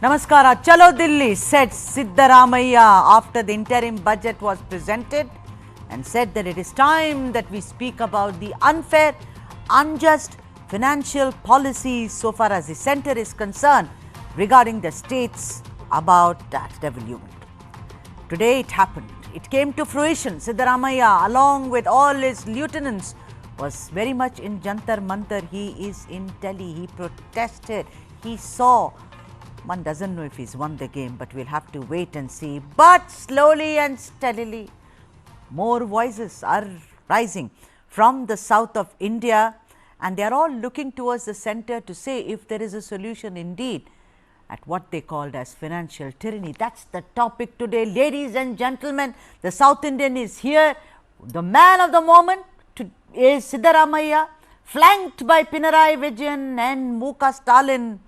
Namaskara. Chalo Delhi, said Siddaramaiah after the interim budget was presented and said that it is time that we speak about the unfair, unjust financial policies so far as the centre is concerned regarding the states about tax devolution. Today it happened. It came to fruition. Siddaramaiah, along with all his lieutenants, was very much in Jantar Mantar. He is in Delhi. He protested. He saw. One doesn't know if he's won the game, but we'll have to wait and see. But slowly and steadily, more voices are rising from the south of India, and they are all looking towards the centre to say if there is a solution indeed at what they called as financial tyranny. That's the topic today. Ladies and gentlemen, the South Indian is here. The man of the moment is Siddaramaiah, flanked by Pinarayi Vijayan and Stalin.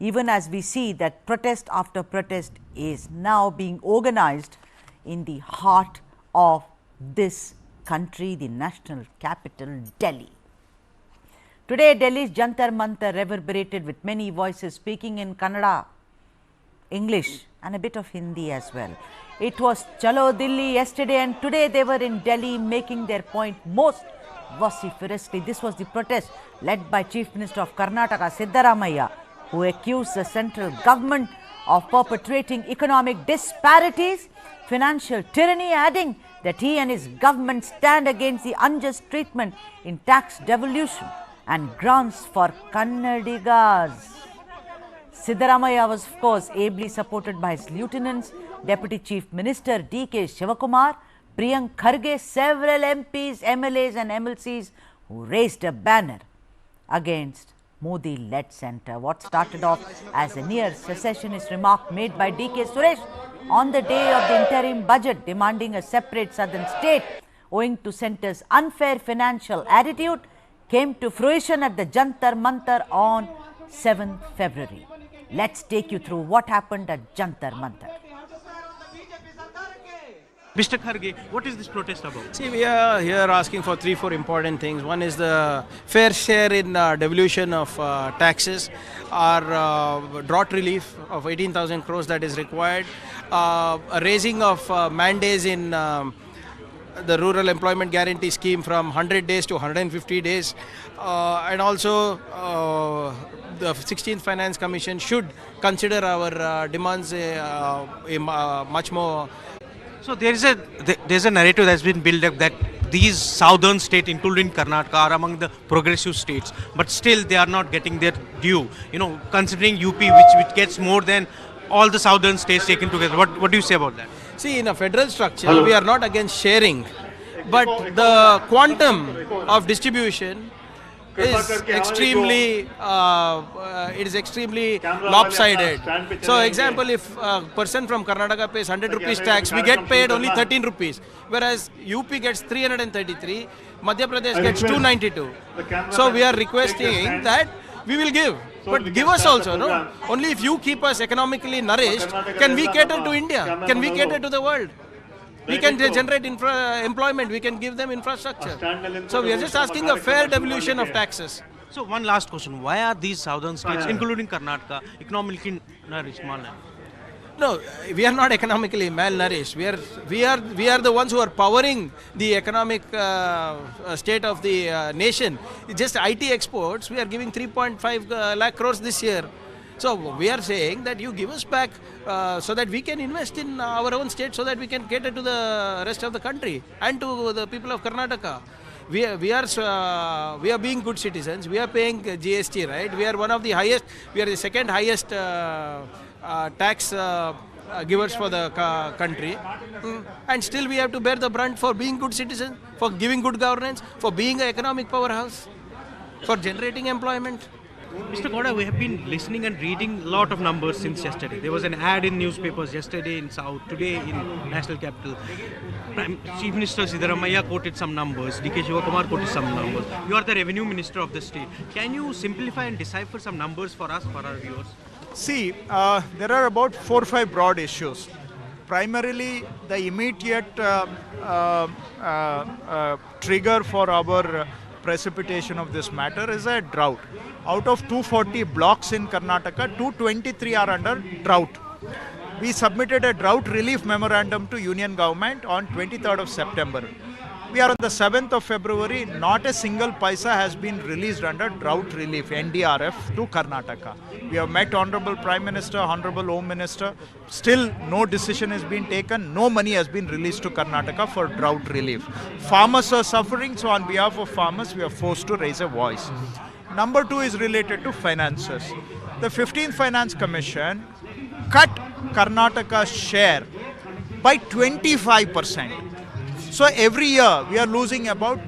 Even as we see that protest after protest is now being organized in the heart of this country, the national capital, Delhi. Today, Delhi's Jantar Mantar reverberated with many voices speaking in Kannada, English and a bit of Hindi as well. It was Chalo Delhi yesterday, and today they were in Delhi making their point most vociferously. This was the protest led by Chief Minister of Karnataka, Siddaramaiah, who accused the central government of perpetrating economic disparities, financial tyranny, adding that he and his government stand against the unjust treatment in tax devolution and grants for Kannadigas. Siddaramaiah was, of course, ably supported by his lieutenants, Deputy Chief Minister D.K. Shivakumar, Priyank Kharge, several MPs, MLAs and MLCs who raised a banner against Modi-led centre. What started off as a near secessionist remark made by D.K. Suresh on the day of the interim budget demanding a separate southern state owing to centre's unfair financial attitude came to fruition at the Jantar Mantar on 7th February. Let's take you through what happened at Jantar Mantar. Mr. Kharge, what is this protest about? See, we are here asking for 3-4 important things. One is the fair share in devolution of taxes, our drought relief of 18,000 crores that is required, a raising of mandates in the rural employment guarantee scheme from 100 days to 150 days, and also the 16th Finance Commission should consider our demands much more. So there's a narrative that's been built up that these southern states, including Karnataka, are among the progressive states, but still they are not getting their due. You know, considering UP, which gets more than all the southern states taken together. What do you say about that? See, in a federal structure, we are not against sharing, but the quantum of distribution is extremely lopsided. So, example, if a person from Karnataka pays 100 rupees tax, we get paid only 13 rupees, whereas UP gets 333, Madhya Pradesh gets 292. So, we are requesting that we will give. But give us also, no? Only if you keep us economically nourished, can we cater to India? Can we cater to the world? We can generate employment, we can give them infrastructure. So we are just asking a fair devolution of taxes. So one last question, why are these southern states, including Karnataka, economically nourished? No, we are not economically malnourished. We are the ones who are powering the economic state of the nation. Just IT exports, we are giving 3.5 lakh crores this year. So we are saying that you give us back so that we can invest in our own state, so that we can cater to the rest of the country and to the people of Karnataka. We are being good citizens. We are paying GST, right? We are one of the highest. We are the second highest tax givers for the country, and still we have to bear the brunt for being good citizens, for giving good governance, for being an economic powerhouse, for generating employment. Mr. Gowda, we have been listening and reading a lot of numbers since yesterday. There was an ad in newspapers yesterday in South, today in National Capital. Chief Minister Siddaramaiah quoted some numbers, D.K. Shivakumar quoted some numbers. You are the Revenue Minister of the state. Can you simplify and decipher some numbers for us, for our viewers? See, there are about 4 or 5 broad issues. Primarily, the immediate trigger for our precipitation of this matter is a drought. Out of 240 blocks in Karnataka, 223 are under drought. We submitted a drought relief memorandum to Union government on 23rd of September. We are on the 7th of February, not a single paisa has been released under drought relief, NDRF, to Karnataka. We have met Honorable Prime Minister, Honorable Home Minister. Still no decision has been taken, no money has been released to Karnataka for drought relief. Farmers are suffering, so on behalf of farmers, we are forced to raise a voice. Number two is related to finances. The 15th Finance Commission cut Karnataka's share by 25%. So every year we are losing about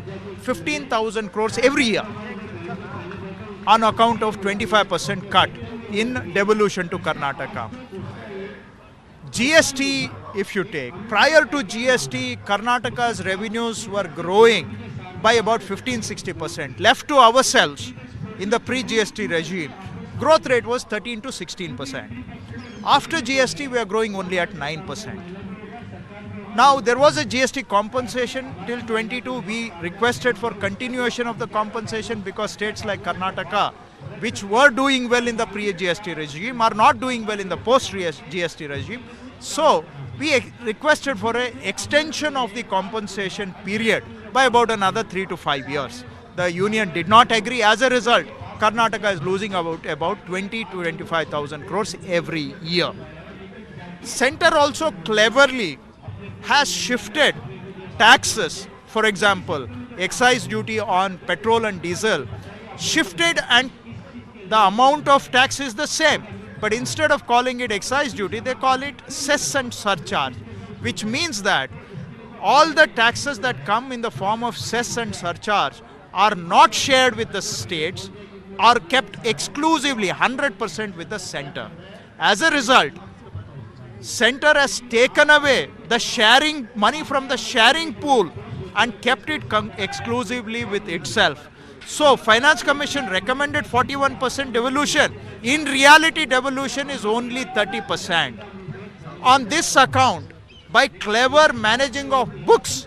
15,000 crores every year on account of 25% cut in devolution to Karnataka. GST, if you take, prior to GST, Karnataka's revenues were growing by about 15-60%. Left to ourselves in the pre-GST regime, growth rate was 13 to 16%. After GST, we are growing only at 9%. Now, there was a GST compensation till 22. We requested for continuation of the compensation because states like Karnataka, which were doing well in the pre-GST regime, are not doing well in the post-GST regime. So, we requested for an extension of the compensation period by about another 3 to 5 years. The union did not agree. As a result, Karnataka is losing about 20 to 25,000 crores every year. Center also cleverly has shifted taxes. For example, excise duty on petrol and diesel shifted, and the amount of tax is the same. But instead of calling it excise duty, they call it cess and surcharge, which means that all the taxes that come in the form of cess and surcharge are not shared with the states, are kept exclusively 100% with the center. As a result, center has taken away the sharing money from the sharing pool and kept it exclusively with itself. So Finance Commission recommended 41% devolution. In reality, devolution is only 30%. On this account, by clever managing of books,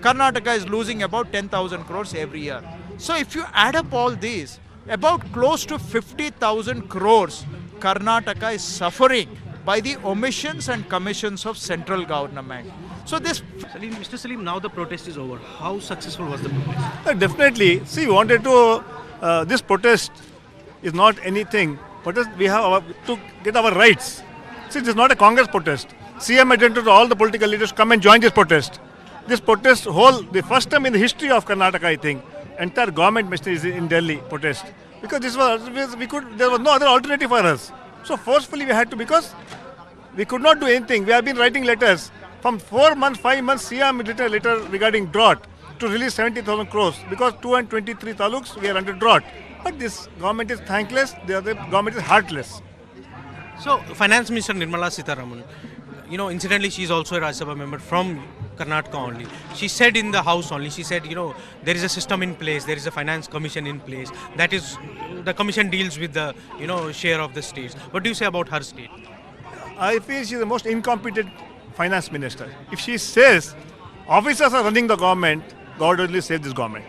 Karnataka is losing about 10,000 crores every year. So if you add up all these, about close to 50,000 crores Karnataka is suffering by the omissions and commissions of central government. So this... Mr. Salim, now the protest is over. How successful was the protest? Definitely. See, we wanted to, this protest is not anything, protest we have to get our rights. See, it is not a Congress protest. CM attended all the political leaders come and join this protest. This protest the first time in the history of Karnataka, I think, entire government machinery is in Delhi protest. Because there was no other alternative for us. So forcefully we had to, because we could not do anything. We have been writing letters. From 4 months, 5 months, CM written a letter regarding drought to release 70,000 crores. Because 223 taluks, we are under drought. But this government is thankless, the other government is heartless. So, Finance Minister Nirmala Siddaramaiah, incidentally, she is also a Rajya Sabha member from Karnataka only. She said in the House only, she said, there is a system in place, there is a finance commission in place. That is, the commission deals with the, share of the states. What do you say about her state? I feel she is the most incompetent finance minister. If she says officers are running the government, God only save this government.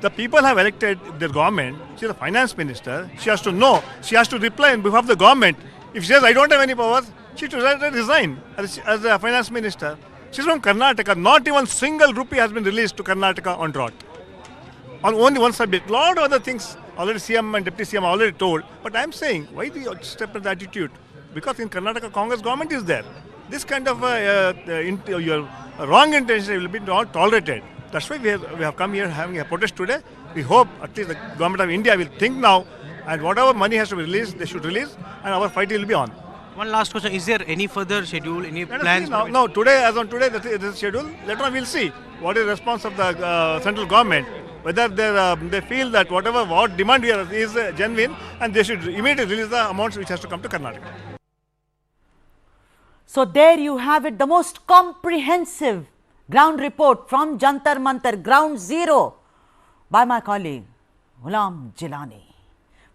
The people have elected their government. She is a finance minister. She has to know. She has to reply on behalf of the government. If she says, I don't have any powers, she should resign as a finance minister. She's from Karnataka. Not even single rupee has been released to Karnataka on drought. On only one subject. A lot of other things already CM and Deputy CM already told. But I'm saying, why do you step in the attitude? Because in Karnataka, Congress government is there. This kind of your wrong intention will be not tolerated. That's why we have come here having a protest today. We hope at least the government of India will think now, and whatever money has to be released, they should release, and our fight will be on. One last question. Is there any further schedule, any plans? No, today, as on today, the schedule, later on we'll see what is the response of the central government. Whether they feel that what demand here is genuine, and they should immediately release the amounts which has to come to Karnataka. So there you have it, the most comprehensive ground report from Jantar Mantar, ground zero, by my colleague Ghulam Jilani.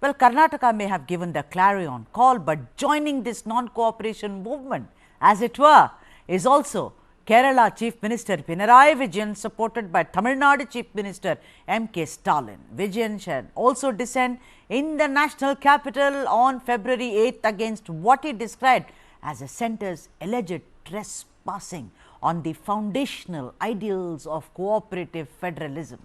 Well, Karnataka may have given the clarion call, but joining this non-cooperation movement, as it were, is also Kerala Chief Minister Pinarayi Vijayan, supported by Tamil Nadu Chief Minister M.K. Stalin. Vijayan shall also descend in the national capital on February 8th against what he described as the centre's alleged trespassing on the foundational ideals of cooperative federalism.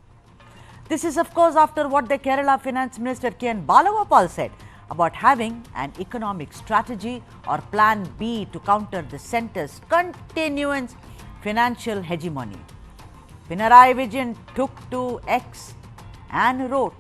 This is, of course, after what the Kerala Finance Minister K.N. Balagopal said about having an economic strategy or plan B to counter the centre's continuous financial hegemony. Pinarayi Vijayan took to X and wrote,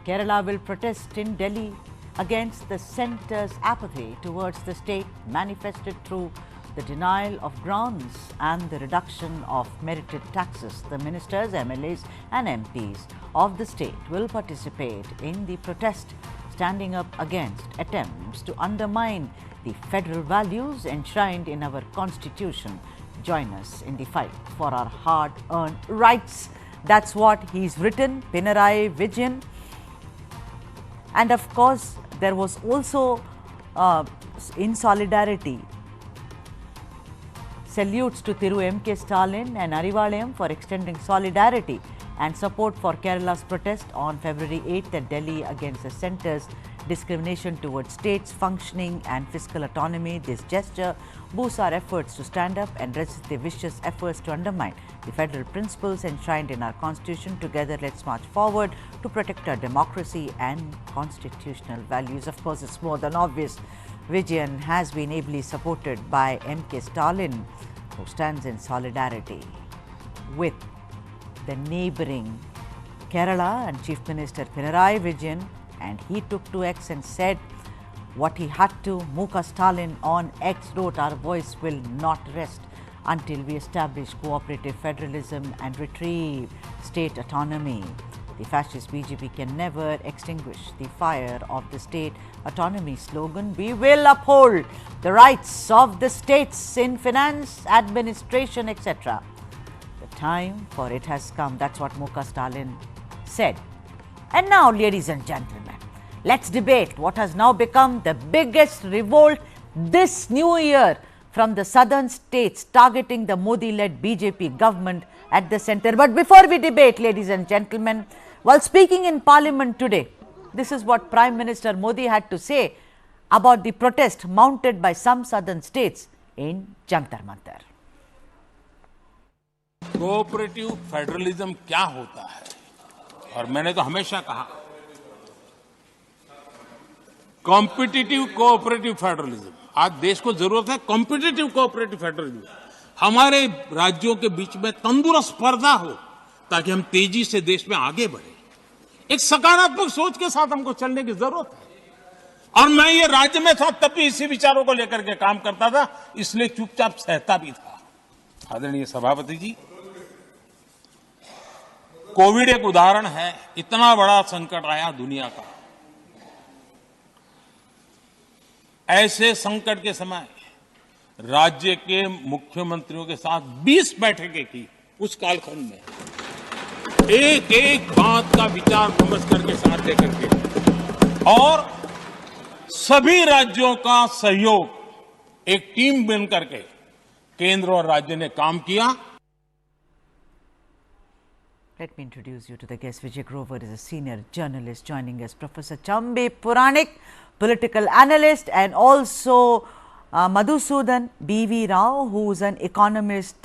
Kerala will protest in Delhi against the centre's apathy towards the state manifested through the denial of grants and the reduction of merited taxes. The ministers, MLAs and MPs of the state will participate in the protest, standing up against attempts to undermine the federal values enshrined in our constitution. Join us in the fight for our hard-earned rights. That's what he's written, Pinarayi Vijayan. And of course, there was also in solidarity salutes to Thiru M.K. Stalin and Arivalayam for extending solidarity and support for Kerala's protest on February 8th at Delhi against the centre's discrimination towards states' functioning and fiscal autonomy. This gesture boosts our efforts to stand up and resist the vicious efforts to undermine the federal principles enshrined in our constitution. Together, let's march forward to protect our democracy and constitutional values. Of course, it's more than obvious. Vijayan has been ably supported by M.K. Stalin, who stands in solidarity with the neighbouring Kerala and Chief Minister Pinarayi Vijayan, and he took to X and said what he had to. Muka Stalin on X wrote, our voice will not rest until we establish cooperative federalism and retrieve state autonomy. The fascist BJP can never extinguish the fire of the state autonomy slogan. We will uphold the rights of the states in finance, administration, etc. The time for it has come. That's what Muka Stalin said. And now, ladies and gentlemen, let's debate what has now become the biggest revolt this new year from the southern states targeting the Modi-led BJP government at the centre. But before we debate, ladies and gentlemen, while speaking in Parliament today, this is what Prime Minister Modi had to say about the protest mounted by some southern states in Jantar Mantar. Cooperative federalism क्या होता है, और मैंने तो हमेशा कहा competitive cooperative federalism. आज देश को जरूरत है कॉम्पिटिटिव कोऑपरेटिव फेडरलिज्म। हमारे राज्यों के बीच में तंदुरुस्त स्पर्धा हो ताकि हम तेजी से देश में आगे बढ़े। एक सकारात्मक सोच के साथ हमको चलने की जरूरत है। और मैं ये राज्य में था तब भी इसी विचारों को लेकर के काम करता था, इसलिए चुपचाप सहता भी था। आदरणीय सभापति जी, कोविड एक उदाहरण है। इतना बड़ा संकट आया दुनिया का, ऐसे संकट के समय राज्य के मुख्यमंत्रियों के साथ 20 बैठकें की। उस कालखंड में एक एक बात का विचार विमर्श करके साथ लेकर के, और सभी राज्यों का सहयोग एक टीम बन करके केंद्र और राज्य ने काम किया। Let me introduce you to the guest. Vijay Grover is a senior journalist joining us. Professor Chambi Puranik, political analyst, and also Madhusudan B.V. Rao, who is an economist.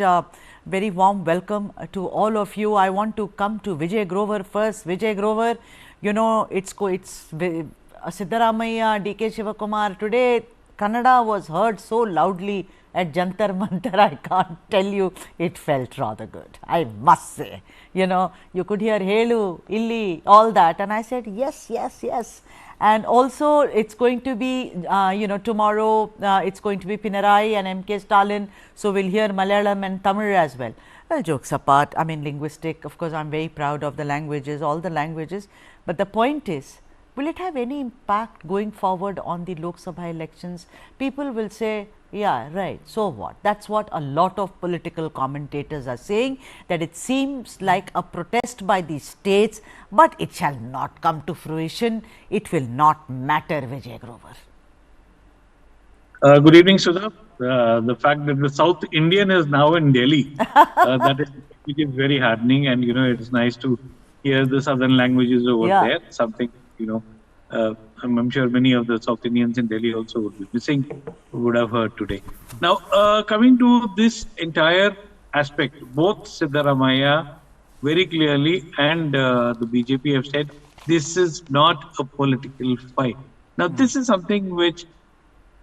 Very warm welcome to all of you. I want to come to Vijay Grover first. Vijay Grover, you know, it's Siddaramaiah, D.K. Shivakumar. Today, Kannada was heard so loudly at Jantar Mantar, I can't tell you, it felt rather good, I must say. You know, you could hear Helu, Illi, all that, and I said, yes, yes, yes. And also, it's going to be, tomorrow, it's going to be Pinarayi and M.K. Stalin, so we'll hear Malayalam and Tamil as well. Well, jokes apart, I mean, linguistic, of course, I'm very proud of the languages, all the languages, but the point is, will it have any impact going forward on the Lok Sabha elections? People will say, yeah, right, so what? That's what a lot of political commentators are saying, that it seems like a protest by the states, but it shall not come to fruition. It will not matter, Vijay Grover. Good evening, Sudha. the fact that the South Indian is now in Delhi. That is, which is very heartening, and it's nice to hear the southern languages over there. Something I'm sure many of the South Indians in Delhi also would be missing, would have heard today. Now, coming to this entire aspect, both Siddaramaiah very clearly and the BJP have said this is not a political fight. Now, this is something which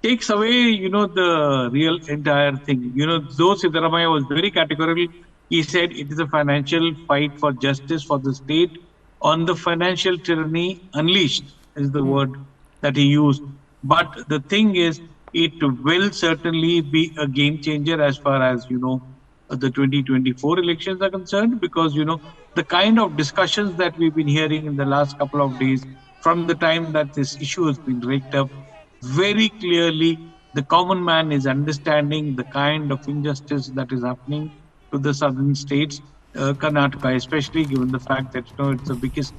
takes away, the real entire thing. Though Siddaramaiah was very categorical, he said it is a financial fight for justice for the state on the financial tyranny unleashed, is the word that he used. But the thing is, it will certainly be a game changer as far as, the 2024 elections are concerned, because, the kind of discussions that we've been hearing in the last couple of days from the time that this issue has been raked up, very clearly the common man is understanding the kind of injustice that is happening to the southern states, Karnataka especially, given the fact that it's the biggest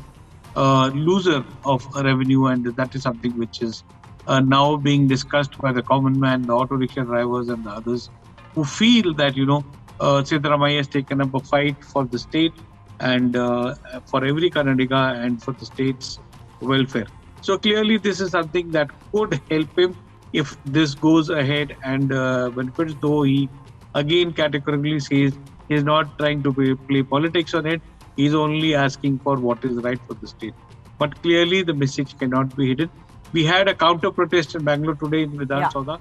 loser of revenue, and that is something which is now being discussed by the common man, the auto rickshaw drivers and the others, who feel that Siddaramaiah has taken up a fight for the state and for every Karnataka and for the state's welfare. So clearly this is something that could help him if this goes ahead and benefits, though he again categorically says he's not trying to play politics on it. He's only asking for what is right for the state. But clearly the message cannot be hidden. We had a counter protest in Bangalore today in Vidhan Sabha.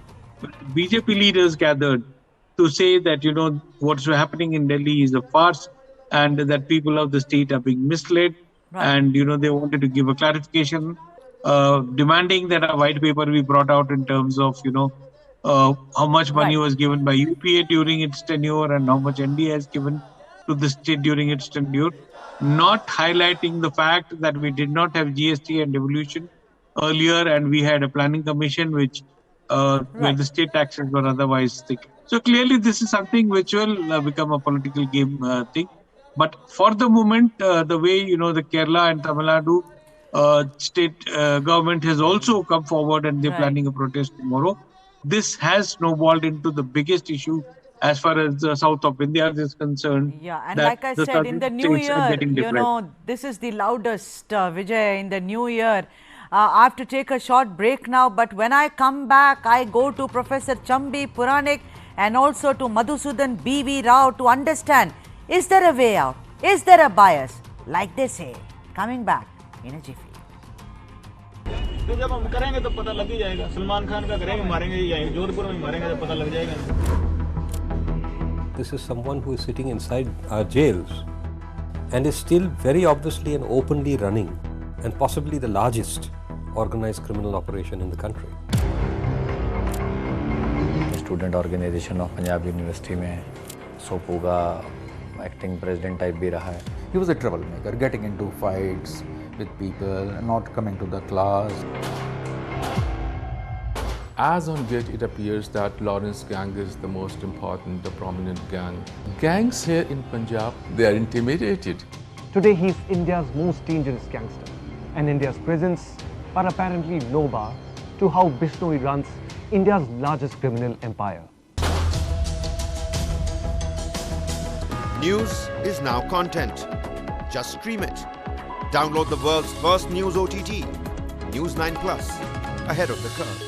BJP leaders gathered to say that, what's happening in Delhi is a farce and that people of the state are being misled. Right. And, they wanted to give a clarification, demanding that a white paper be brought out in terms of, how much money was given by UPA during its tenure and how much NDA has given to the state during its tenure, not highlighting the fact that we did not have GST and devolution earlier, and we had a planning commission which where the state taxes were otherwise thick. So clearly this is something which will become a political game thing. But for the moment, the way, the Kerala and Tamil Nadu state government has also come forward and they're planning a protest tomorrow. This has snowballed into the biggest issue as far as the south of India is concerned. Yeah, and like I said, in the new year, this is the loudest, Vijay, in the new year. I have to take a short break now, but when I come back, I go to Professor Chambi Puranik and also to Madhusudan B.V. Rao to understand, is there a way out? Is there a bias? Like they say, coming back in a jiffy. जब हम करेंगे तो पता लग ही जाएगा सलमान खान का करेंगे मारेंगे या जोधपुर में मारेंगे तो पता लग जाएगा. This is someone who is sitting inside our jails and is still very obviously and openly running and possibly the largest organized criminal operation in the country. Student organization of Punjab University में सोपूगा acting president type भी रहा है. He was a troublemaker, getting into fights with people, not coming to the class. As on date, it appears that Lawrence gang is the most important, the prominent gang. Gangs here in Punjab, they are intimidated. Today he is India's most dangerous gangster, and India's prisons are apparently no bar to how Bishnoi runs India's largest criminal empire. News is now content. Just stream it. Download the world's first news OTT, News 9 Plus, ahead of the curve.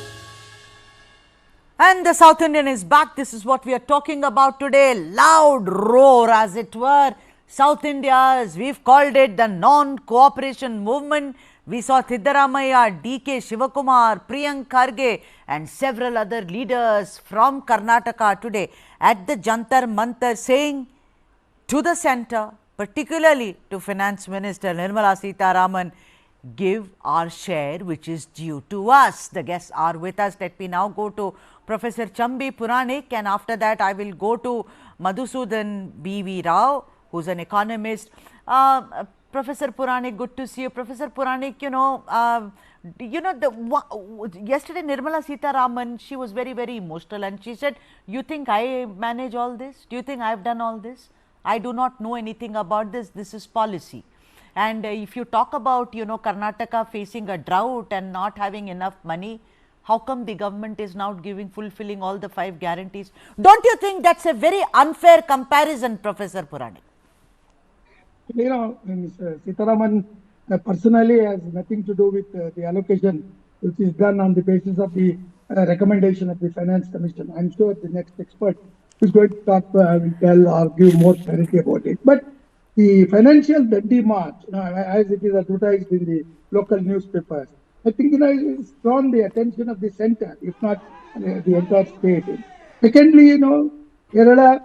And the South Indian is back. This is what we are talking about today. Loud roar, as it were. South India's, we've called it the non-cooperation movement. We saw Siddaramaiah, D.K. Shivakumar, Priyank Kharge and several other leaders from Karnataka today at the Jantar Mantar saying to the centre, particularly to Finance Minister Nirmala Sitharaman, give our share which is due to us. The guests are with us. Let me now go to Professor Chambi Puranik, and after that I will go to Madhusudan B.V. Rao, who's an economist. Professor Puranik, good to see you. Professor Puranik, yesterday Nirmala Sitharaman, she was very, very emotional and she said, you think I manage all this? Do you think I have done all this? I do not know anything about this. This is policy. And if you talk about, Karnataka facing a drought and not having enough money, how come the government is now fulfilling all the 5 guarantees? Don't you think that's a very unfair comparison, Professor Puranik? You know, Mr. Siddaramaiah personally has nothing to do with the allocation, which is done on the basis of the recommendation of the Finance Commission. I'm sure the next expert who's going to talk will tell or give more clarity about it. But the financial Dandi March, as it is advertised in the local newspapers, I think it's drawn the attention of the center, if not the entire state. Secondly, Kerala,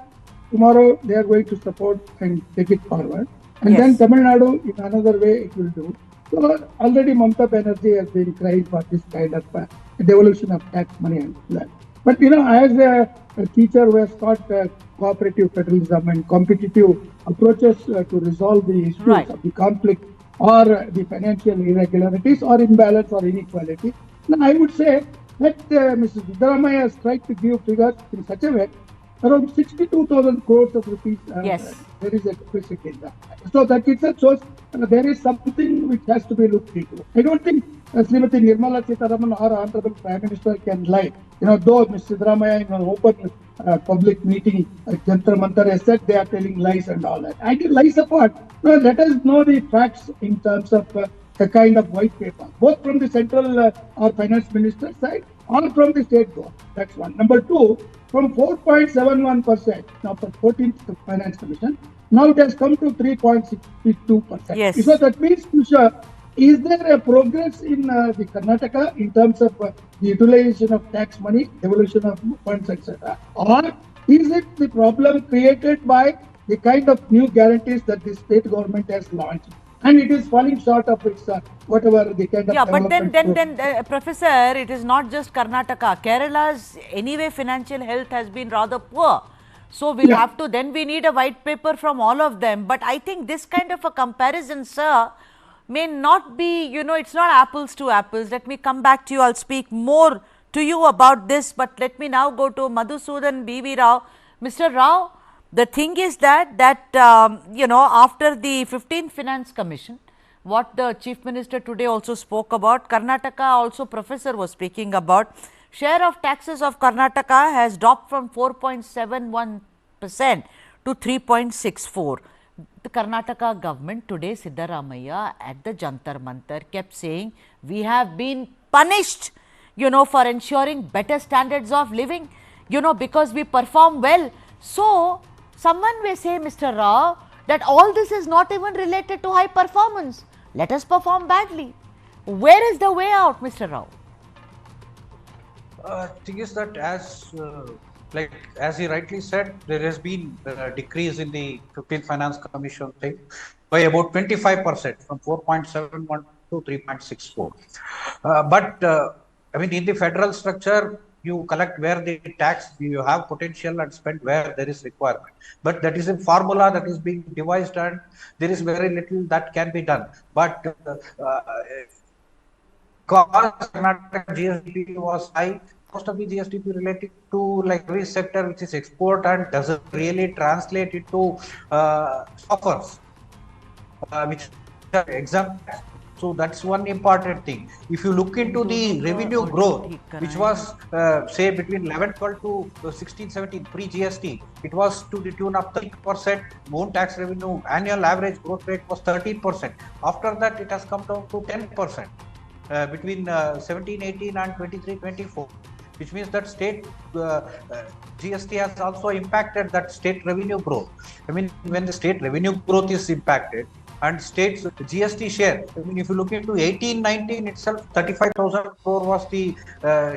tomorrow they are going to support and take it forward. And then Tamil Nadu, in another way, it will do. So already Mamata Banerjee has been crying for this kind of devolution of tax money and that. But as a teacher who has taught cooperative federalism and competitive approaches to resolve the issues of the conflict or the financial irregularities or imbalance or inequality, I would say that Mr. Siddaramaiah has tried to give figures in such a way. Around 62,000 crores of rupees. There is a deficit in that. So that itself shows there is something which has to be looked into. I don't think Srimati Nirmala Sitharaman or Honorable Prime Minister can lie. Though Mr. Siddaramaiah in an open public meeting at Jantar Mantar has said they are telling lies and all that. I think lies apart. Let us know the facts in terms of a kind of white paper, both from the central or finance minister side or from the state government. That's one. Number two, from 4.71% now for 14th Finance Commission, now it has come to 3.62%. Yes. So that means, Tusha, is there a progress in the Karnataka in terms of the utilization of tax money, devolution of funds, etc.? Or is it the problem created by the kind of new guarantees that the state government has launched? And it is falling short of its whatever the kind of but then Professor, it is not just Karnataka. Kerala's anyway financial health has been rather poor. So we'll have to, then we need a white paper from all of them. But I think this kind of a comparison, sir, may not be, it's not apples to apples. Let me come back to you. I'll speak more to you about this. But let me now go to Madhusudan B.V. Rao. Mr. Rao, the thing is that after the 15th Finance Commission, what the Chief Minister today also spoke about, Karnataka also Professor was speaking about, share of taxes of Karnataka has dropped from 4.71% to 3.64%. The Karnataka government today, Siddaramaiah at the Jantar Mantar kept saying, we have been punished, for ensuring better standards of living, because we perform well. So, someone may say, Mr. Rao, that all this is not even related to high performance. Let us perform badly. Where is the way out, Mr. Rao? Thing is that as he rightly said, there has been a decrease in the 15th Finance Commission thing by about 25% from 4.71 to 3.64. But in the federal structure, you collect where the tax, you have potential and spend where there is requirement. But that is a formula that is being devised and there is very little that can be done. But because Karnataka GSDP was high, most of the GSDP related to every sector which is export and doesn't really translate into offers, which are exempt. So that's one important thing. If you look into the revenue growth, which was say between 11-12 to 16-17 pre-GST, it was to the tune of 30%. Own tax revenue annual average growth rate was 13%. After that, it has come down to 10% between 17-18 and 23-24. Which means that state GST has also impacted that state revenue growth. When the state revenue growth is impacted and state's GST share, if you look into 18-19 itself, 35,000 crore was the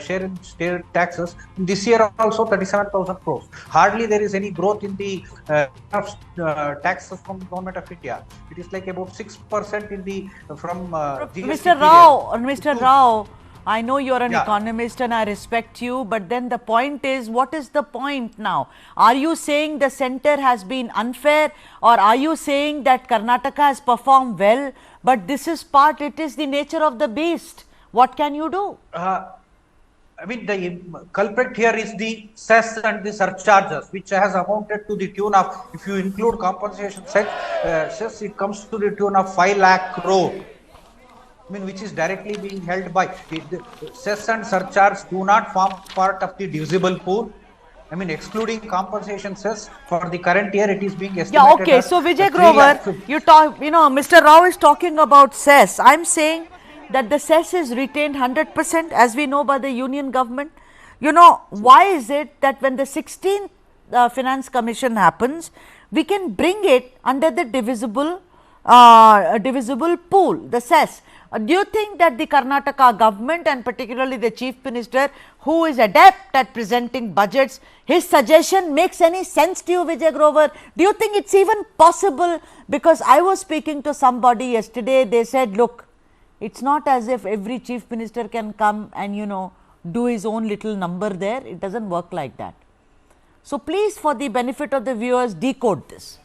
share in state taxes. This year also 37,000 crores. Hardly there is any growth in the taxes from the government of India. It is like about 6% in the from GST. Mr. Rao, I know you're an economist and I respect you, but then the point is, what is the point now? Are you saying the center has been unfair, or are you saying that Karnataka has performed well, but this is it is the nature of the beast? What can you do? The culprit here is the cess and the surcharges, which has amounted to the tune of, if you include compensation cess, it comes to the tune of 5 lakh crore. I mean, which is directly being held by the cess and surcharge do not form part of the divisible pool. I mean, excluding compensation cess for the current year, it is being estimated. Yeah, okay. So Vijay Grover, Mr. Rao is talking about cess. I'm saying that the cess is retained 100%, as we know, by the union government. Why is it that when the 16th Finance Commission happens, we can bring it under the divisible pool, the cess? Do you think that the Karnataka government and particularly the Chief Minister, who is adept at presenting budgets, his suggestion makes any sense to you, Vijay Grover? Do you think it's even possible? Because I was speaking to somebody yesterday, they said, look, it's not as if every Chief Minister can come and, do his own little number there. It doesn't work like that. So please, for the benefit of the viewers, decode this.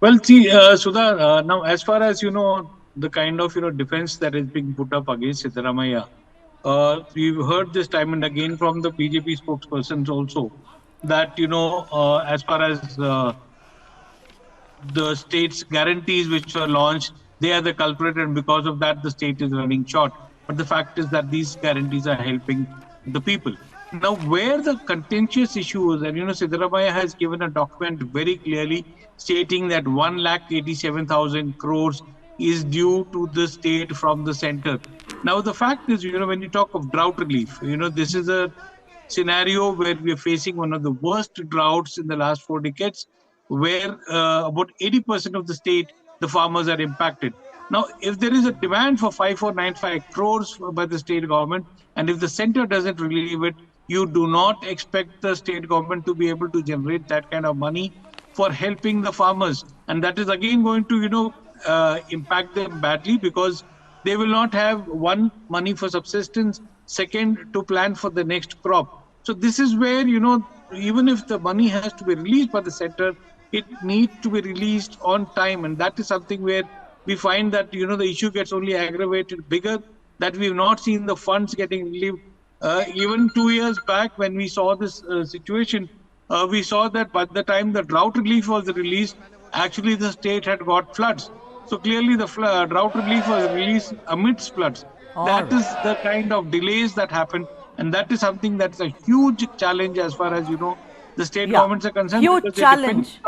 Well, see, Sudha, now as far as, the kind of, defense that is being put up against Siddaramaiah, we've heard this time and again from the BJP spokespersons also that, as far as the state's guarantees which were launched, they are the culprit, and because of that, the state is running short. But the fact is that these guarantees are helping the people. Now, where the contentious issue is, and Siddaramaiah has given a document very clearly stating that 1,87,000 crores is due to the state from the center. Now, the fact is, when you talk of drought relief, this is a scenario where we are facing one of the worst droughts in the last 4 decades, where about 80% of the state, the farmers are impacted. Now, if there is a demand for 5,495 crores by the state government, and if the center doesn't relieve it, you do not expect the state government to be able to generate that kind of money for helping the farmers. And that is again going to, impact them badly, because they will not have, one, money for subsistence, second, to plan for the next crop. So this is where, even if the money has to be released by the center, it needs to be released on time. And that is something where we find that, the issue gets only aggravated bigger, that we've not seen the funds getting relieved. Even 2 years back when we saw this situation, we saw that by the time the drought relief was released, actually the state had got floods. So clearly the drought relief was released amidst floods. That is the kind of delays that happened. And that is something that's a huge challenge as far as, the state governments are concerned. Huge challenge.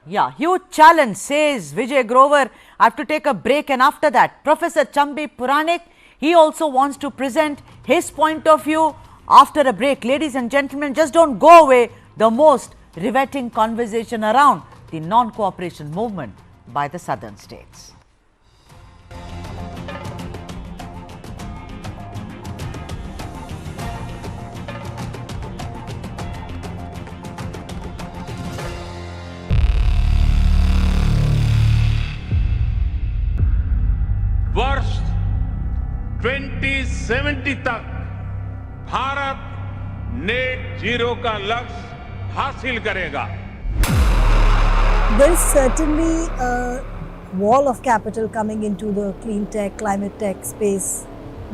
Yeah, huge challenge, says Vijay Grover. I have to take a break, and after that, Professor Chambi Puranik, he also wants to present his point of view after a break. Ladies and gentlemen, just don't go away. The most riveting conversation around the non-cooperation movement by the southern states. वर्ष 2070 तक Bharat net zero का लक्ष्य हासिल करेगा. There is certainly a wall of capital coming into the clean tech, climate tech space,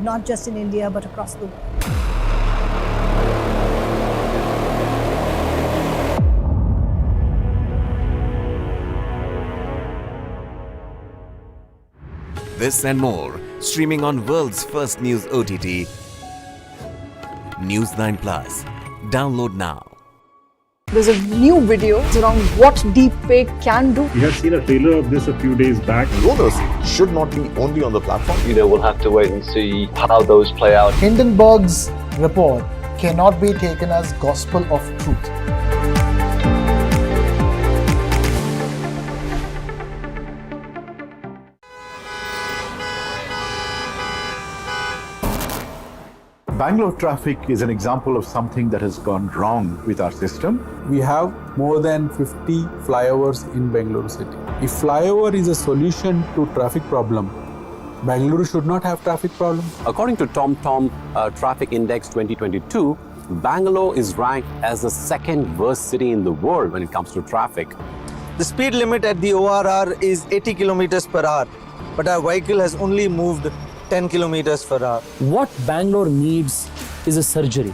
not just in India but across the world. This and more, streaming on world's first news OTT, News 9 Plus. Download now. There's a new video around what deepfake can do. We have seen a trailer of this a few days back. Rollers should not be only on the platform. We'll have to wait and see how those play out. Hindenburg's report cannot be taken as gospel of truth. Bangalore traffic is an example of something that has gone wrong with our system. We have more than 50 flyovers in Bangalore city. If flyover is a solution to traffic problem, Bangalore should not have traffic problem. According to TomTom Traffic Index 2022, Bangalore is ranked as the second worst city in the world when it comes to traffic. The speed limit at the ORR is 80 kilometers per hour, but our vehicle has only moved 10 kilometers per hour. What Bangalore needs is a surgery,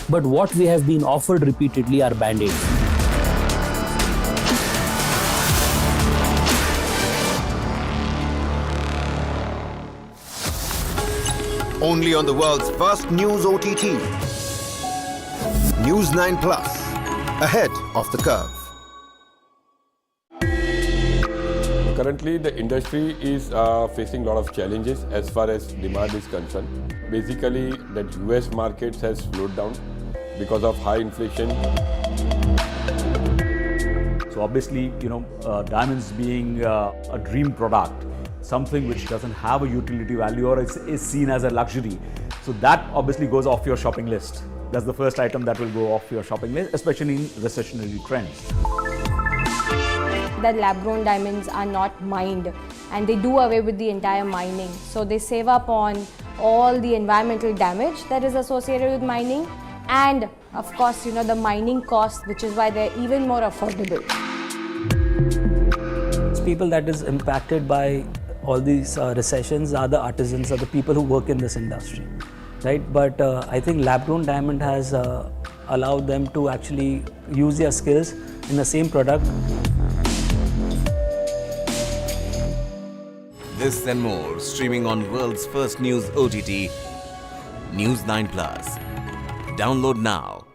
but what we have been offered repeatedly are band-aids. Only on the world's first news OTT. News 9 Plus. Ahead of the curve. Currently, the industry is facing a lot of challenges as far as demand is concerned. Basically, the US markets has slowed down because of high inflation. So obviously, diamonds being a dream product, something which doesn't have a utility value or is seen as a luxury. So that obviously goes off your shopping list. That's the first item that will go off your shopping list, especially in recessionary trends. That lab-grown diamonds are not mined, and they do away with the entire mining. So they save up on all the environmental damage that is associated with mining, and of course, the mining cost, which is why they're even more affordable. People that is impacted by all these recessions are the artisans, are the people who work in this industry, right? But I think lab-grown diamond has allowed them to actually use their skills in the same product. This and more streaming on world's first news OTT, News 9 Plus. Download now.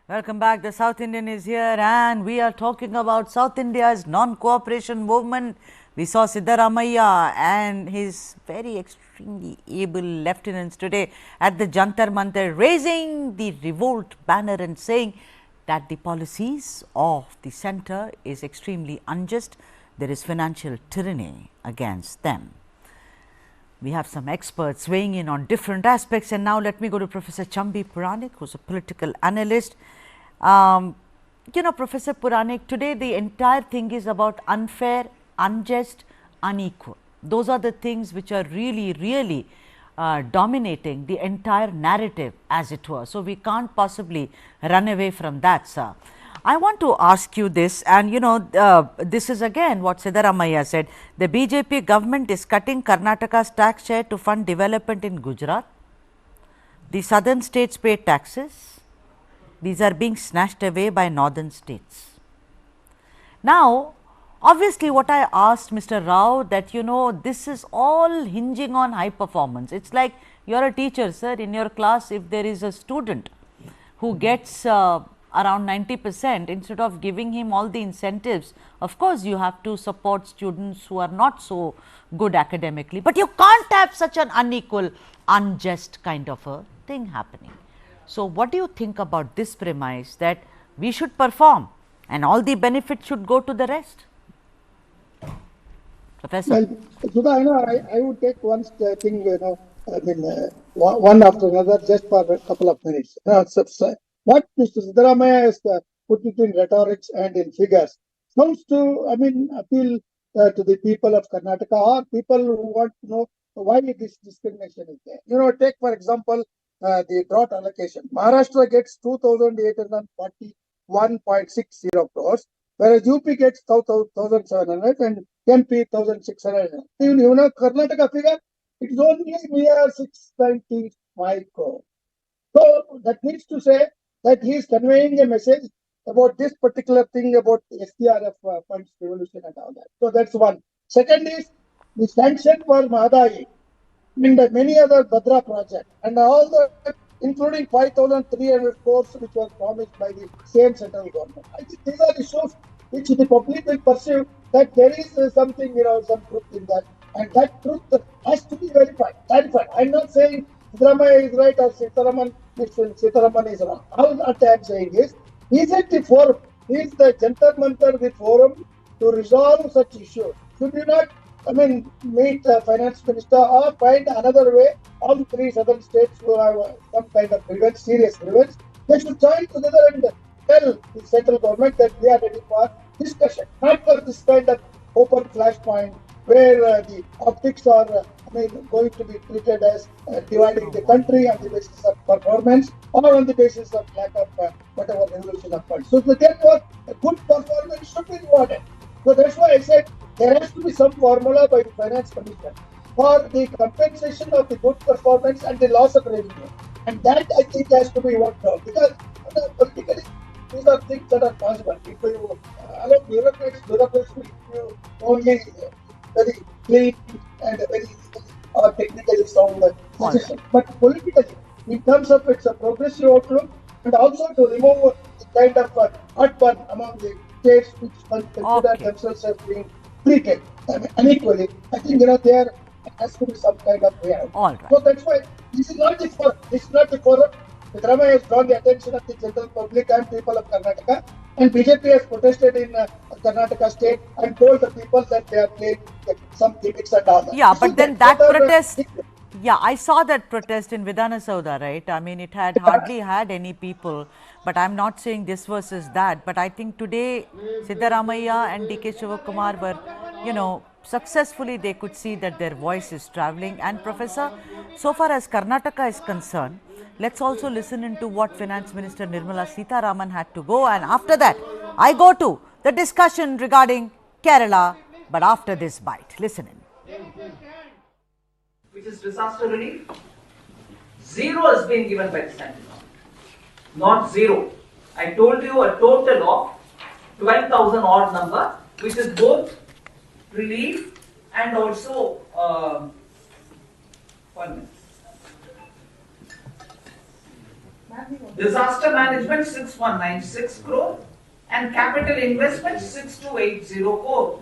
Welcome back. The South Indian is here, and we are talking about South India's non-cooperation movement. We saw Siddaramaiah and his very extremely able lieutenants today at the Jantar Mantar raising the revolt banner and saying that the policies of the centre is extremely unjust. There is financial tyranny against them. We have some experts weighing in on different aspects, and now let me go to Professor Chambi Puranik, who is a political analyst. Professor Puranik, today the entire thing is about unfair, unjust, unequal. Those are the things which are really dominating the entire narrative, as it were. So, we can't possibly run away from that, sir. I want to ask you this, and this is again what Siddaramaiah said. The BJP government is cutting Karnataka's tax share to fund development in Gujarat. The southern states pay taxes. These are being snatched away by northern states. Now, obviously, what I asked Mr. Rao that this is all hinging on high performance. It's like you are a teacher, sir. In your class, if there is a student who gets around 90%, instead of giving him all the incentives, of course, you have to support students who are not so good academically. But you can't have such an unequal, unjust kind of a thing happening. So, what do you think about this premise that we should perform and all the benefits should go to the rest? Professor. Well, Sudha, I would take one thing, one after another just for a couple of minutes. What Mr. Siddaramaiah has put it in rhetorics and in figures comes to, appeal to the people of Karnataka or people who want to know why this discrimination is there. Take for example, the drought allocation. Maharashtra gets 2,841.60 crores, whereas UP gets 1,700 and MP 1,600. Karnataka figure, it is only mere 695 crores. So that means to say that he is conveying a message about this particular thing about SDRF funds, devolution and all that. So that's one. Second is the sanction for Mahadai and many other Bhadra projects and all the, including 5,300 crores which was promised by the same central government. I think these are issues which the public will perceive that there is something, some truth in that, and that truth has to be verified. I'm not saying Siddaramaiah is right or Siddaramaiah is wrong. All that I am saying is it the forum? Is the Jantar Mantar the forum to resolve such issues? Should we not, meet the finance minister or find another way? All three southern states who have some kind of grievance, serious grievance, they should join together and tell the central government that we are ready for discussion, not for this kind of open flashpoint where the optics are going to be treated as dividing the country on the basis of performance or on the basis of lack of whatever resolution of funds. So therefore, a good performance should be rewarded. So that's why I said there has to be some formula by the finance commission for the compensation of the good performance and the loss of revenue. And that I think has to be worked out, because politically these are things that are possible. If you allow bureaucrats if you only very clean and very or technically sound decision. But politically, in terms of its progressive outlook, and also to remove the kind of heartburn among the states which consider themselves as being treated unequally, I think there has to be some kind of way out. All right. So that's why this is not the forum. This is not the forum. Siddaramaiah has drawn the attention of the general public and people of Karnataka, and BJP has protested in Karnataka state and told the people that they are playing some gimmicks and all that. Yeah, but then that protest, yeah, I saw that protest in Vidhana Saudha, right? I mean, it had hardly had any people, but I'm not saying this versus that. But I think today, Siddaramaiah and DK Shivakumar were, successfully they could see that their voice is traveling. And Professor, so far as Karnataka is concerned, let's also listen into what Finance Minister Nirmala Sitharaman had to go. And after that, I go to the discussion regarding Kerala, but after this bite. Listen in. Which is disaster relief. Zero has been given by the central government. Not zero. I told you a total of 12,000 odd number, which is both relief and also disaster management 6196 crore and capital investment 6280 crore.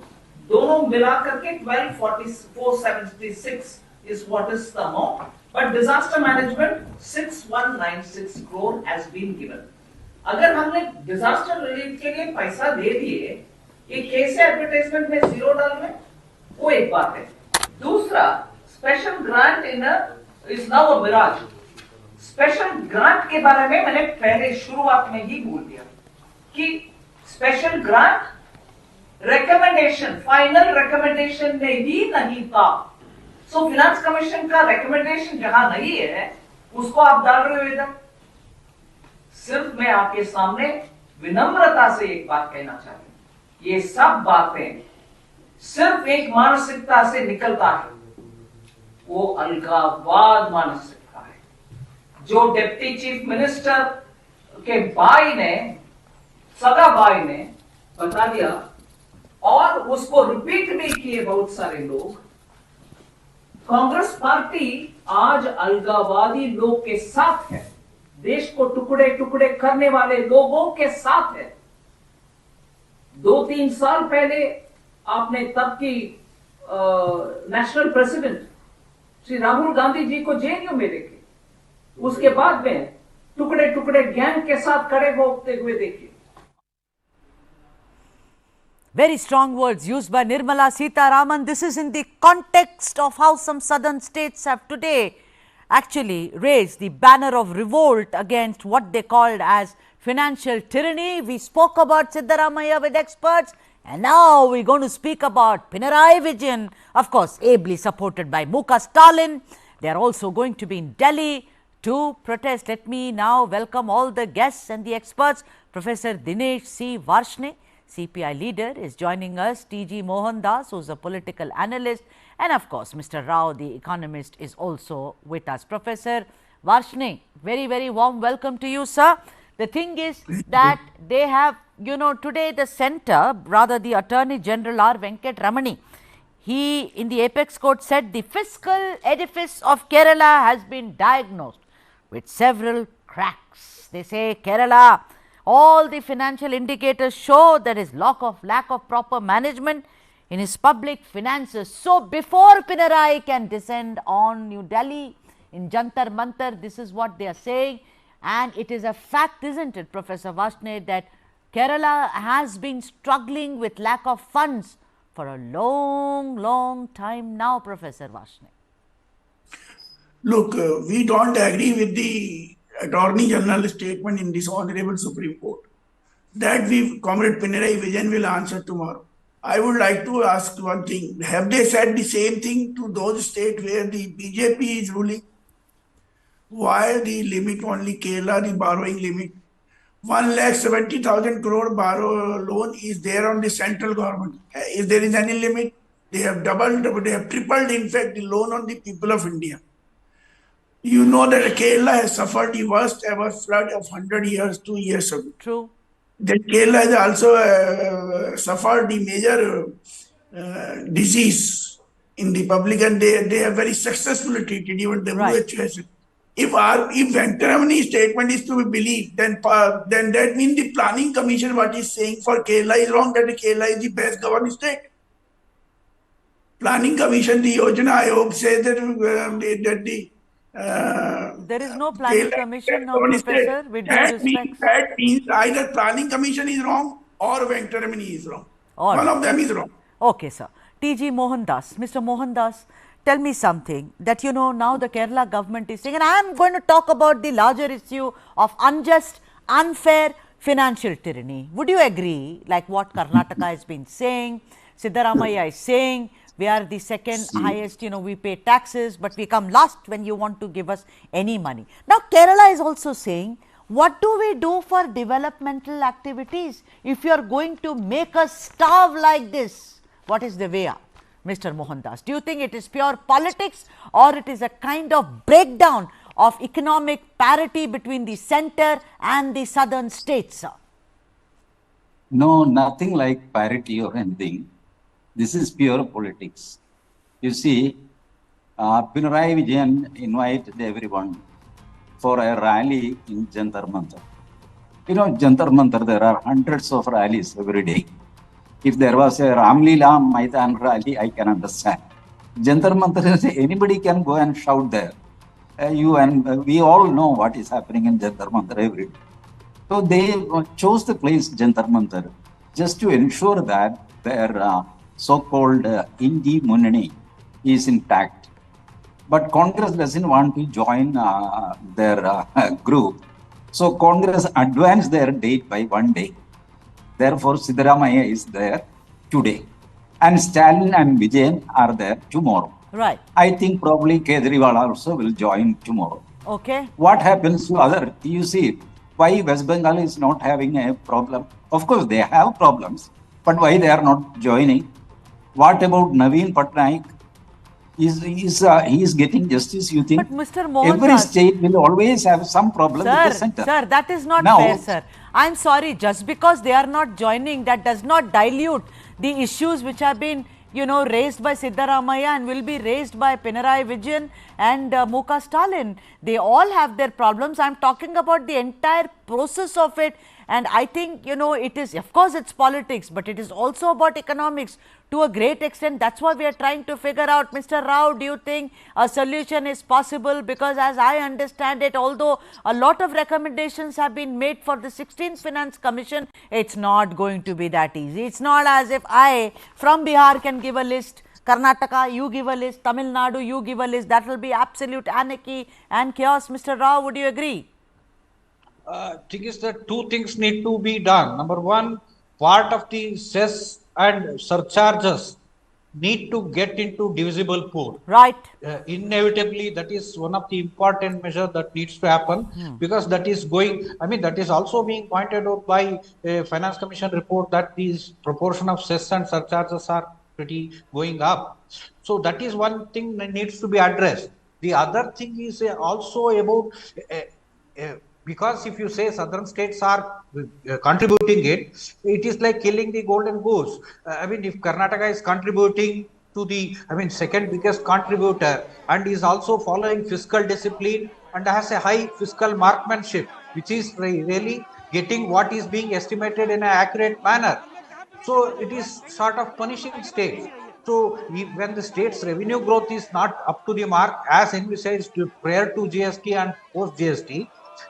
दोनों मिलाकर के 12,476 is what is the amount, but disaster management 6196 crore has been given. अगर हमने disaster relief के लिए पैसा दे दिए, ये कैसे एडवर्टाइजमेंट में जीरो डालने, वो एक बात है. दूसरा, special grant is now a mirage. Special grant के बारे में मैंने पहले शुरुआत में ही बोल दिया कि special grant recommendation, final recommendation में ही नहीं था. सो फिनांस कमीशन का रिकमेंडेशन जहां नहीं है, उसको आप डाल रहे हो इधर. सिर्फ मैं आपके सामने विनम्रता से एक बात कहना चाहता हूं, ये सब बातें सिर्फ एक मानसिकता से निकलता है, वो अलगाववाद मानसिकता है, जो डिप्टी चीफ मिनिस्टर के भाई ने, सगा भाई ने बता दिया और उसको रिपीट भी किए बहुत सारे लोग. कांग्रेस पार्टी आज अलगाववादी लोग के साथ है, देश को टुकड़े टुकड़े करने वाले लोगों के साथ है. 2-3 साल पहले आपने तब की नेशनल प्रेसिडेंट श्री राहुल गांधी जी को जेएनयू में देखे, उसके बाद में टुकड़े टुकड़े गैंग के साथ खड़े होते हुए देखे. Very strong words used by Nirmala Sitharaman. This is in the context of how some southern states have today actually raised the banner of revolt against what they called as financial tyranny. We spoke about Siddaramaiah with experts, and now we're going to speak about Pinarayi Vijayan, of course, ably supported by Muka Stalin. They are also going to be in Delhi to protest. Let me now welcome all the guests and the experts. Professor Dinesh C. Varshne, CPI leader, is joining us. TG Mohandas, who is a political analyst, and of course, Mr. Rao, the economist, is also with us. Professor Varshne, very, very warm welcome to you, sir. The thing is that they have, today the centre, rather the Attorney General R. Venkat Ramani, he in the apex court said the fiscal edifice of Kerala has been diagnosed with several cracks. They say Kerala, all the financial indicators show there is lack of proper management in his public finances. So before Pinarayi can descend on New Delhi in Jantar Mantar, this is what they are saying, and it is a fact, isn't it, Professor Varshne, that Kerala has been struggling with lack of funds for a long time now, Professor Varshne. Look, we don't agree with the Attorney General's statement in this Honorable Supreme Court. That Comrade Pinarayi Vijayan will answer tomorrow. I would like to ask one thing. Have they said the same thing to those states where the BJP is ruling? Why the limit only Kerala, the borrowing limit? 1,70,000 crore borrow loan is there on the central government. If there is any limit, They have doubled, they have tripled, in fact, the loan on the people of India. You know that Kerala has suffered the worst ever flood of 100 years, 2 years ago. True. Then Kerala has also suffered the major disease in the public, and they have very successfully treated. Even WHO has. If Venkaramani's statement is to be believed, then that means the planning commission what is saying for Kerala is wrong. That Kerala is the best governed state. Planning commission, the Yojana Ayog says that there is no planning commission now, Professor. With due respect, that means either planning commission is wrong or Venkaramani is wrong. One of them is wrong. Okay, sir. T.G. Mohandas, Mr. Mohandas, tell me something that now the Kerala government is saying, and I am going to talk about the larger issue of unjust, unfair financial tyranny. Would you agree, like what Karnataka has been saying, Siddaramaiah is saying, we are the second highest, we pay taxes, but we come last when you want to give us any money. Now, Kerala is also saying, what do we do for developmental activities if you are going to make us starve like this? What is the way out, Mr. Mohandas? Do you think it is pure politics or it is a kind of breakdown of economic parity between the center and the southern states, sir? No, nothing like parity or anything. This is pure politics. You see, Pinarayi Vijayan invited everyone for a rally in Jantar Mantar. Jantar Mantar, there are hundreds of rallies every day. If there was a Ramlila Maidan rally, I can understand. Jantar Mantar, anybody can go and shout there. We all know what is happening in Jantar Mantar every day. So they chose the place Jantar Mantar just to ensure that their so-called Indi Munani is intact. But Congress doesn't want to join their group. So Congress advanced their date by 1 day. Therefore, Siddaramaiah is there today. And Stalin and Vijayan are there tomorrow. Right. I think probably Kejriwal also will join tomorrow. Okay. What happens to other? You see, why West Bengal is not having a problem? Of course, they have problems. But why they are not joining? What about Naveen Patnaik? He is getting justice, you think? But Mr. Mohandas, every state will always have some problem with the center. Sir, that is not fair, sir. I am sorry, just because they are not joining, that does not dilute the issues which have been, raised by Siddaramaiah and will be raised by Pinarayi Vijayan and Muka Stalin. They all have their problems. I am talking about the entire process of it. And I think, it is, of course, it's politics, but it is also about economics to a great extent. That's why we are trying to figure out. Mr. Rao, do you think a solution is possible? Because as I understand it, although a lot of recommendations have been made for the 16th Finance Commission, it's not going to be that easy. It's not as if I, from Bihar, can give a list. Karnataka, you give a list. Tamil Nadu, you give a list. That will be absolute anarchy and chaos. Mr. Rao, would you agree? Thing is that two things need to be done. Number one, part of the cess and surcharges need to get into divisible pool. Right. Inevitably, that is one of the important measures that needs to happen because that is going, that is also being pointed out by a Finance Commission report that these proportion of cess and surcharges are pretty going up. So that is one thing that needs to be addressed. The other thing is also about because if you say southern states are contributing it is like killing the golden goose. If Karnataka is contributing to the, second biggest contributor and is also following fiscal discipline and has a high fiscal marksmanship, which is really getting what is being estimated in an accurate manner. So it is sort of punishing states. So when the state's revenue growth is not up to the mark as envisaged prior to GST and post GST,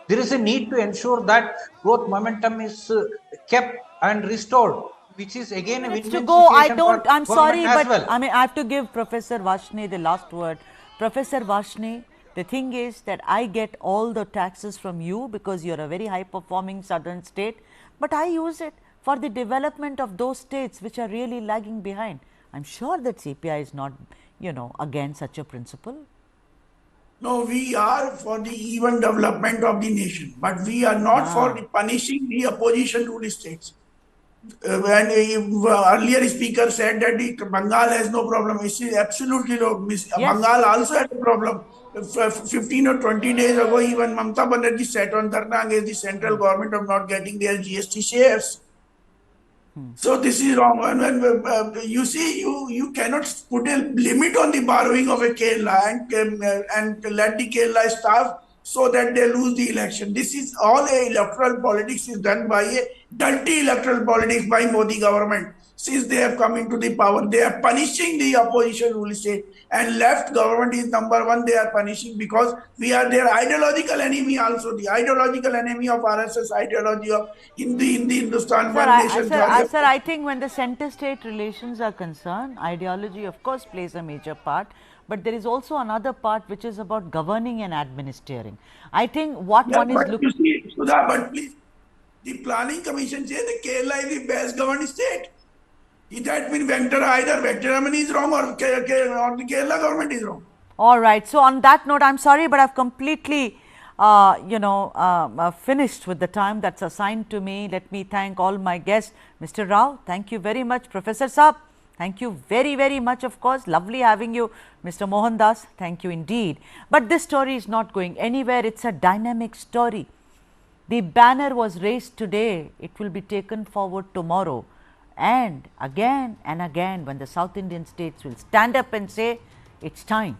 there is a need to ensure that growth momentum is kept and restored, which is again a win-win situation I'm sorry, but well. I have to give Professor Varshney the last word. Professor Varshney, the thing is that I get all the taxes from you because you're a very high-performing southern state, but I use it for the development of those states which are really lagging behind. I'm sure that CPI is not, against such a principle. No, we are for the even development of the nation, but we are not for the punishing the opposition to the states. when earlier speaker said that Bengal has no problem. This is absolutely no. Bengal also had a problem. 15 or 20 days ago, even Mamata Banerjee sat on Dharna against the central government of not getting their GST shares. So this is wrong. And you see, you cannot put a limit on the borrowing of a Kerala and let the Kerala staff so that they lose the election. This is all electoral politics is done by a dirty electoral politics by Modi government. Since they have come into the power, they are punishing the opposition rule state, and left government is number one. They are punishing because we are their ideological enemy also. The ideological enemy of RSS, ideology of Hindi, Hindustan, Sir, one nation. sir, I think when the center-state relations are concerned, ideology of course plays a major part. But there is also another part which is about governing and administering. I think what one is looking. Sudha, but please, the planning commission says the Kerala is the best governed state. That means either Venkataraman is wrong or the Kerala government is wrong. All right. So on that note, I'm sorry, but I've completely, finished with the time that's assigned to me. Let me thank all my guests. Mr. Rao, thank you very much. Professor Saab, thank you very, very much, of course. Lovely having you. Mr. Mohandas, thank you indeed. But this story is not going anywhere. It's a dynamic story. The banner was raised today. It will be taken forward tomorrow. And again when the South Indian states will stand up and say, it's time,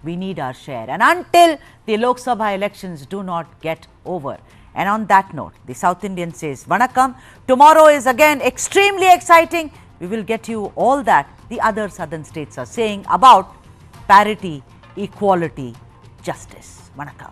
we need our share. And until the Lok Sabha elections do not get over. And on that note, the South Indian says, Vanakkam. Tomorrow is again extremely exciting. We will get you all that the other southern states are saying about parity, equality, justice. Vanakkam.